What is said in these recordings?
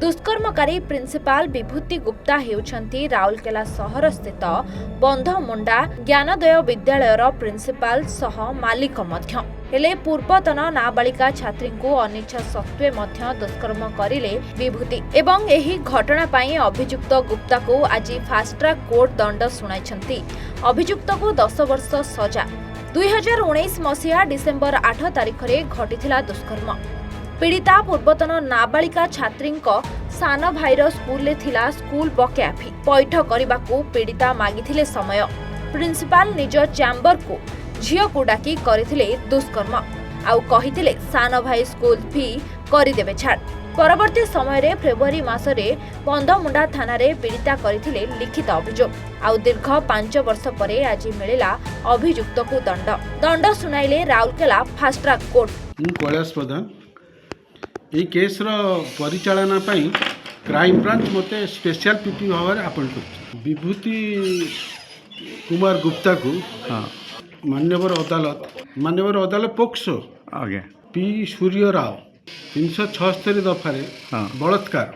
दुष्कर्मकारी principal विभूति गुप्ता हेउछंती राउरकेला सहर स्थित बंधमुंडा ज्ञानोदय विद्यालयर प्रिंसिपाल सह मालिक मध्य हेले पूर्वतन नाबालिका छात्री को अनिच्छा सत्वे मध्य दुष्कर्म करिले विभूति एवं एही घटना पाई अभियुक्त गुप्ता को आज फास्ट ट्रैक कोर्ट दंड सुनाइछंती। अभियुक्त को 10 वर्ष सजा। 2019 मसीहा डिसेम्बर 8 तारिख रे घटिथिला दुष्कर्म। पीड़िता पूर्वतन नाबालिका छात्री सान भाईर स्कूल थिला स्कूल बकेया फी पैठ करने पीड़िता मागिथिले समय प्रिंसिपाल निज चैम्बर को झियो को डाकी करथिले दुष्कर्म आउ कहिथिले सान भाई स्कूल फी करिदेबे छाड़। परवर्ती समय रे फेब्रुआरी मासरे बंधमुंडा थाना रे पीड़िता करथिले लिखित अभियोग आउ दीर्घ 5 वर्ष परे आज मिलिला अभियुक्त को दंड सुनाइले Rourkela fast track court. Kailash Pradhan ये केस परिचालना क्राइम ब्रांच मते स्पेशल पीपी भाव में अपॉइंट कर विभूति कुमार गुप्ता को मान्यवर अदालत पोक्सो आगे पी सूर्य राव 376 दफारे बलात्कार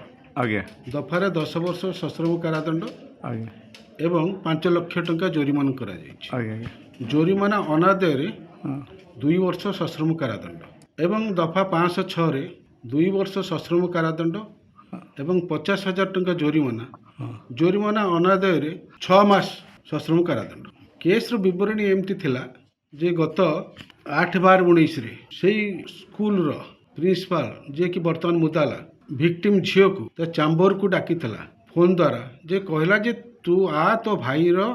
दफारे 10 वर्ष सश्रम कारादंड एवं 5 लाख टंका जोरिमाना करा जोरिमाना अनादय 2 वर्ष सश्रम कारादंड एवं दफा 506 रे 2 वर्ष सश्रम कारादंड एवं 50,000 टंका जोरिमाना अनादय 6 मास सश्रम कारादंड। केस विवरणी एमती थिला जे गत 8/12/19 रे सेही स्कूल रो प्रिंसिपल जे कि वर्तमान मुदाला विक्टिम झियो को ता चैम्बर को डाकी थिला फोन द्वारा जे कहला जे तू आ तो भाई रो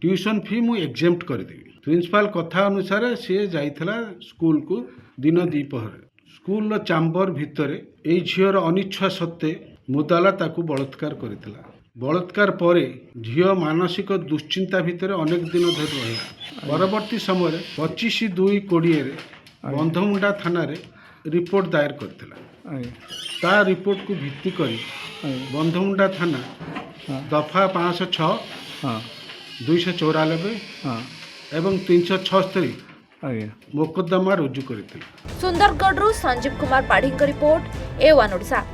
ट्यूशन फी मु एग्जेम्प्ट कर देबी। प्रिंसिपल कथा अनुसार से जाइथिला स्कूल को दिन दीपहर स्कूल चैम्बर भितर एई झियोर अनिच्छा सत्वे मुदाला ताकू बलात्कार करथिला। बलात्कार परे झियो मानसिक दुश्चिंता भितर अनेक दिन धरि रहिला। परवर्ती समय 25/2/20 रे बंधमुंडा थाना रे रिपोर्ट दायर करथिला। ता रिपोर्ट को भित्ति करी बंधमुंडा थाना दफा 506 294 एवं 376 मोकद्दमा रुजु करथिला। Sundargarh Sanjeev Kumar Padhi report A1 Odisha.